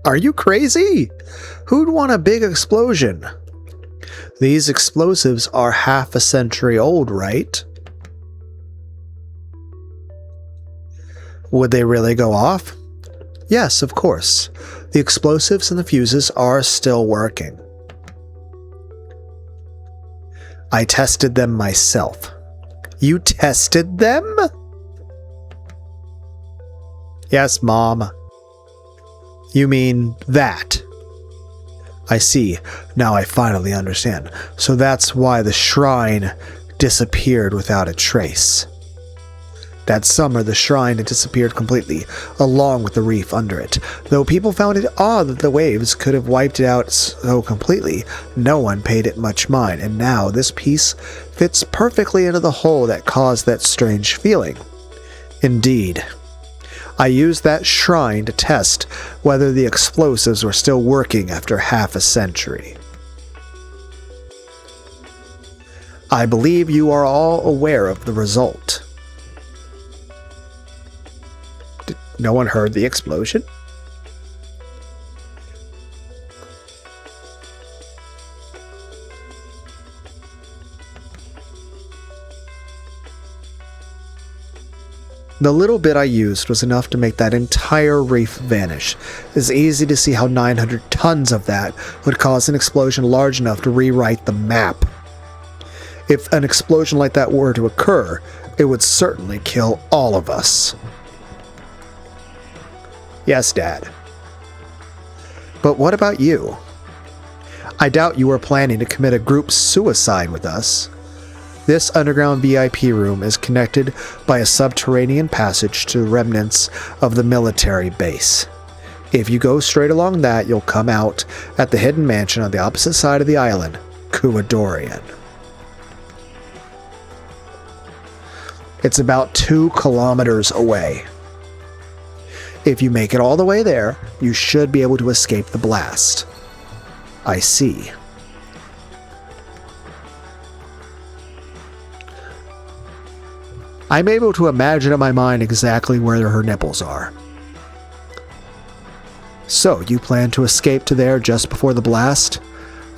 Are you crazy? Who'd want a big explosion? These explosives are half a century old, right? Would they really go off? Yes, of course. The explosives and the fuses are still working. I tested them myself. You tested them? Yes, Mom. You mean that? I see. Now I finally understand. So that's why the shrine disappeared without a trace. That summer, the shrine had disappeared completely, along with the reef under it. Though people found it odd that the waves could have wiped it out so completely, no one paid it much mind, and now this piece fits perfectly into the hole that caused that strange feeling. Indeed. I used that shrine to test whether the explosives were still working after half a century. I believe you are all aware of the result. No one heard the explosion? The little bit I used was enough to make that entire reef vanish. It's easy to see how 900 tons of that would cause an explosion large enough to rewrite the map. If an explosion like that were to occur, it would certainly kill all of us. Yes, Dad. But what about you? I doubt you were planning to commit a group suicide with us. This underground VIP room is connected by a subterranean passage to the remnants of the military base. If you go straight along that, you'll come out at the hidden mansion on the opposite side of the island, Kuwadorian. It's about 2 kilometers away. If you make it all the way there, you should be able to escape the blast. I see. I'm able to imagine in my mind exactly where her nipples are. So, you plan to escape to there just before the blast?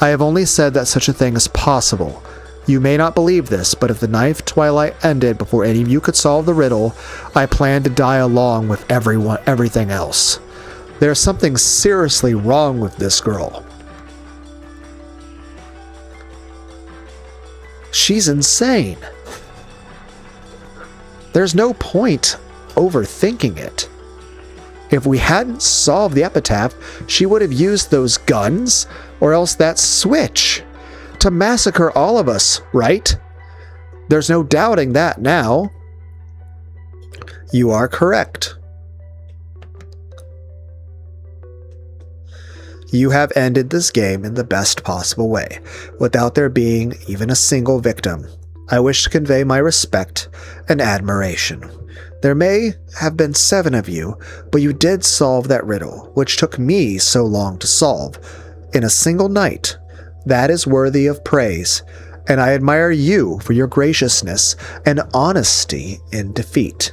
I have only said that such a thing is possible. You may not believe this, but if the knife twilight ended before any of you could solve the riddle, I plan to die along with everything else. There's something seriously wrong with this girl. She's insane. There's no point overthinking it. If we hadn't solved the epitaph, she would have used those guns, or else that switch, to massacre all of us, right? There's no doubting that now. You are correct. You have ended this game in the best possible way, without there being even a single victim. I wish to convey my respect and admiration. There may have been 7 of you, but you did solve that riddle, which took me so long to solve, in a single night. That is worthy of praise, and I admire you for your graciousness and honesty in defeat.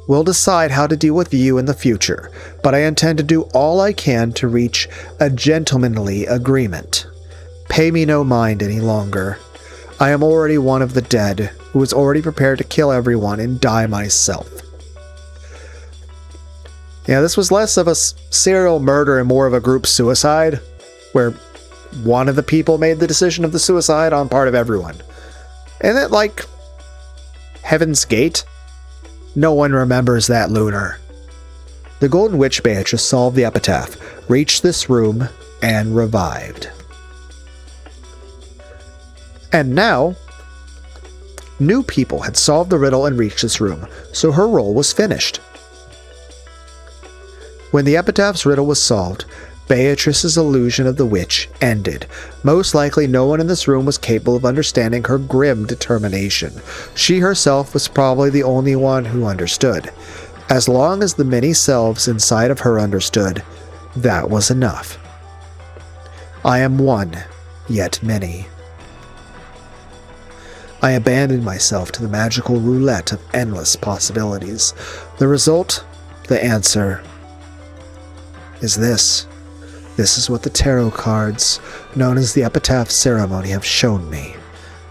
We'll decide how to deal with you in the future, but I intend to do all I can to reach a gentlemanly agreement. Pay me no mind any longer. I am already one of the dead, who is already prepared to kill everyone and die myself. Yeah, this was less of a serial murder and more of a group suicide, where one of the people made the decision of the suicide on part of everyone. And it, like, Heaven's Gate? No one remembers that, Lunar. The Golden Witch Beatrice solved the epitaph, reached this room, and revived. And now, new people had solved the riddle and reached this room, so her role was finished. When the epitaph's riddle was solved, Beatrice's illusion of the witch ended. Most likely no one in this room was capable of understanding her grim determination. She herself was probably the only one who understood. As long as the many selves inside of her understood, that was enough. I am one, yet many. I abandoned myself to the magical roulette of endless possibilities. The result The answer is this. This is what the tarot cards, known as the epitaph ceremony, have shown me.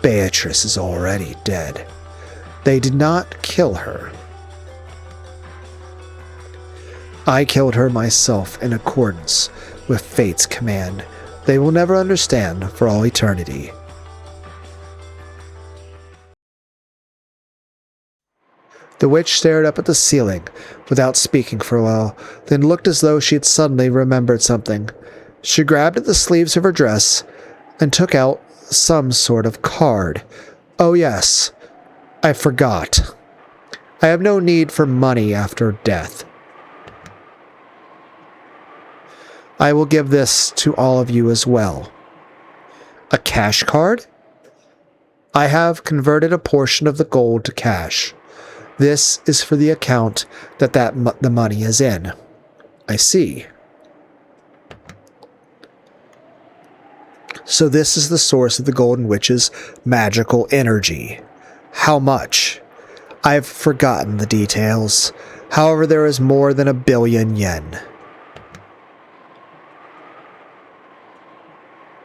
Beatrice is already dead. They did not kill her. I killed her myself in accordance with fate's command. They will never understand for all eternity. The witch stared up at the ceiling without speaking for a while, then looked as though she had suddenly remembered something. She grabbed at the sleeves of her dress and took out some sort of card. Oh yes, I forgot. I have no need for money after death. I will give this to all of you as well. A cash card? I have converted a portion of the gold to cash. This is for the account that the money is in. I see. So this is the source of the Golden Witch's magical energy. How much? I've forgotten the details. However, there is more than 1 billion yen.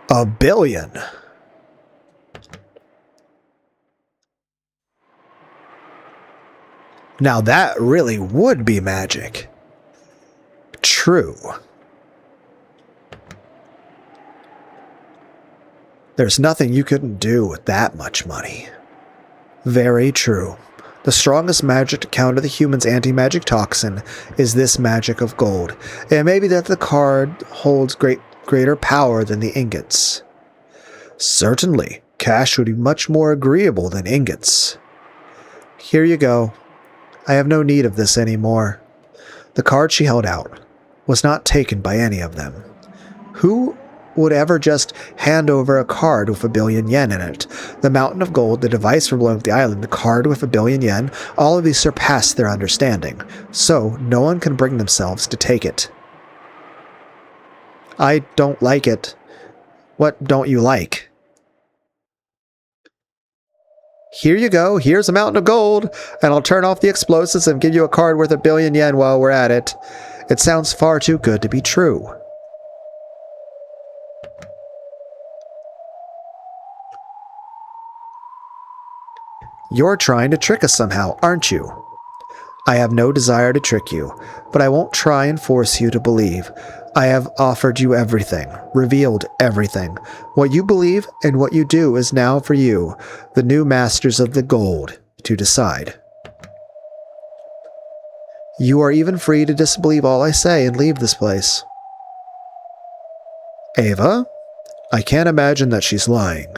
1 billion? Now that really would be magic. True. There's nothing you couldn't do with that much money. Very true. The strongest magic to counter the human's anti-magic toxin is this magic of gold. It may be that the card holds greater power than the ingots. Certainly, cash would be much more agreeable than ingots. Here you go. I have no need of this anymore. The card she held out was not taken by any of them. Who would ever just hand over a card with 1 billion yen in it? The mountain of gold, the device for blowing up the island, the card with 1 billion yen, all of these surpass their understanding, so no one can bring themselves to take it. I don't like it. What don't you like? Here you go, here's a mountain of gold, and I'll turn off the explosives and give you a card worth 1 billion yen while we're at it. It sounds far too good to be true. You're trying to trick us somehow, aren't you? I have no desire to trick you, but I won't try and force you to believe. I have offered you everything, revealed everything. What you believe and what you do is now for you, the new masters of the gold, to decide. You are even free to disbelieve all I say and leave this place. Ava? I can't imagine that she's lying.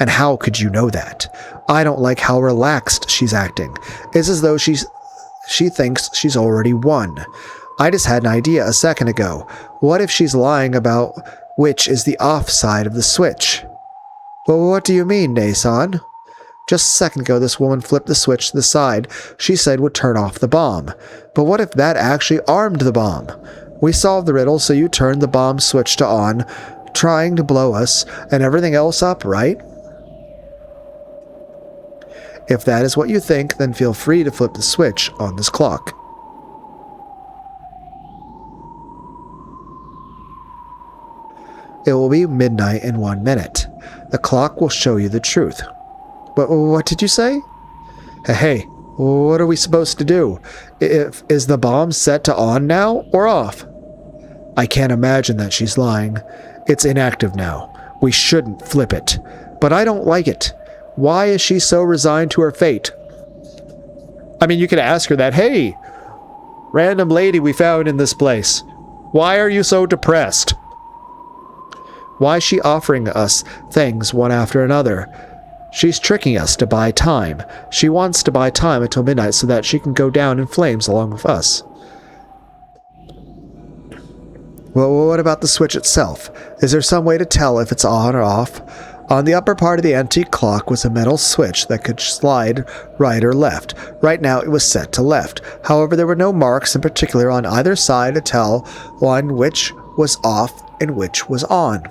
And how could you know that? I don't like how relaxed she's acting. It's as though she thinks she's already won. I just had an idea a second ago. What if she's lying about which is the off side of the switch? Well, what do you mean, Nason? Just a second ago, this woman flipped the switch to the side she said would turn off the bomb. But what if that actually armed the bomb? We solved the riddle, so you turned the bomb switch to on, trying to blow us and everything else up, right? If that is what you think, then feel free to flip the switch on this clock. It will be midnight in 1 minute. The clock will show you the truth. What did you say? Hey, what are we supposed to do? Is the bomb set to on now or off? I can't imagine that she's lying. It's inactive now. We shouldn't flip it. But I don't like it. Why is she so resigned to her fate? I mean, you could ask her that, hey, random lady we found in this place, why are you so depressed? Why is she offering us things one after another? She's tricking us to buy time. She wants to buy time until midnight so that she can go down in flames along with us. Well, what about the switch itself? Is there some way to tell if it's on or off? On the upper part of the antique clock was a metal switch that could slide right or left. Right now it was set to left. However, there were no marks in particular on either side to tell one which was off and which was on.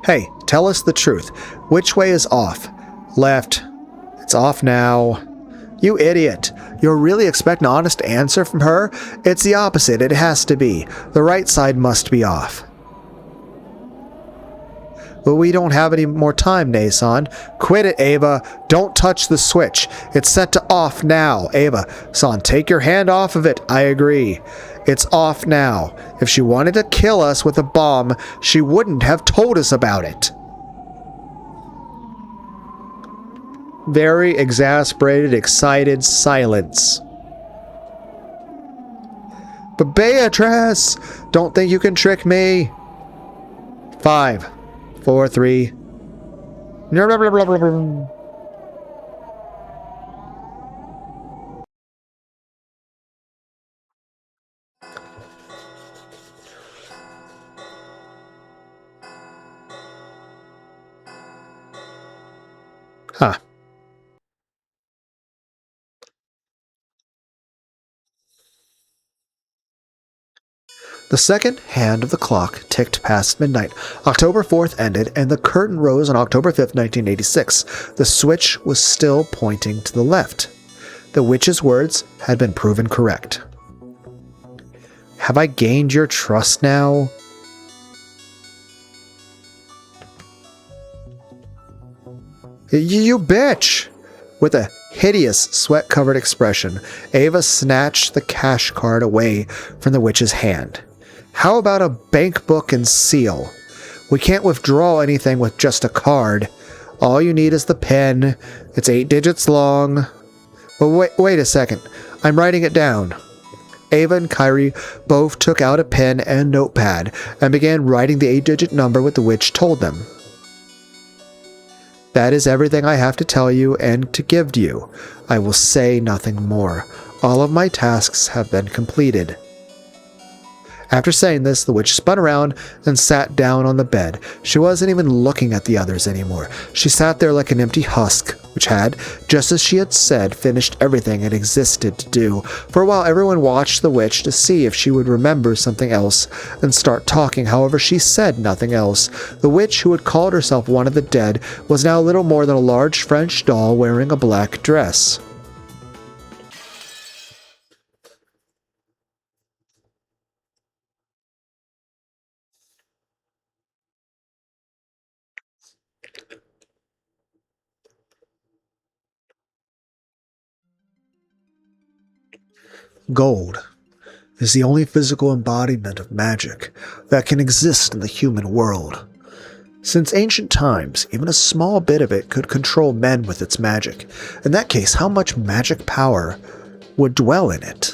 Hey, tell us the truth. Which way is off? Left. It's off now. You idiot. You'll really expect an honest answer from her? It's the opposite. It has to be. The right side must be off. But we don't have any more time, Nae-san. Quit it, Ava. Don't touch the switch. It's set to off now. Ava-san, take your hand off of it. I agree. It's off now. If she wanted to kill us with a bomb, she wouldn't have told us about it. Very exasperated, excited silence. But Beatrice, don't think you can trick me. 5, 4, 3. Huh. The second hand of the clock ticked past midnight. October 4th ended, and the curtain rose on October 5th, 1986. The switch was still pointing to the left. The witch's words had been proven correct. Have I gained your trust now? You bitch! With a hideous, sweat-covered expression, Ava snatched the cash card away from the witch's hand. How about a bank book and seal? We can't withdraw anything with just a card. All you need is the pen. It's 8 digits long. But wait a second. I'm writing it down. Ava and Kyrie both took out a pen and notepad and began writing the 8-digit number what the witch told them. That is everything I have to tell you and to give to you. I will say nothing more. All of my tasks have been completed. After saying this, the witch spun around and sat down on the bed. She wasn't even looking at the others anymore. She sat there like an empty husk, which had, just as she had said, finished everything it existed to do. For a while, everyone watched the witch to see if she would remember something else and start talking. However, she said nothing else. The witch, who had called herself one of the dead, was now little more than a large French doll wearing a black dress. Gold is the only physical embodiment of magic that can exist in the human world. Since ancient times, even a small bit of it could control men with its magic. In that case, how much magic power would dwell in it?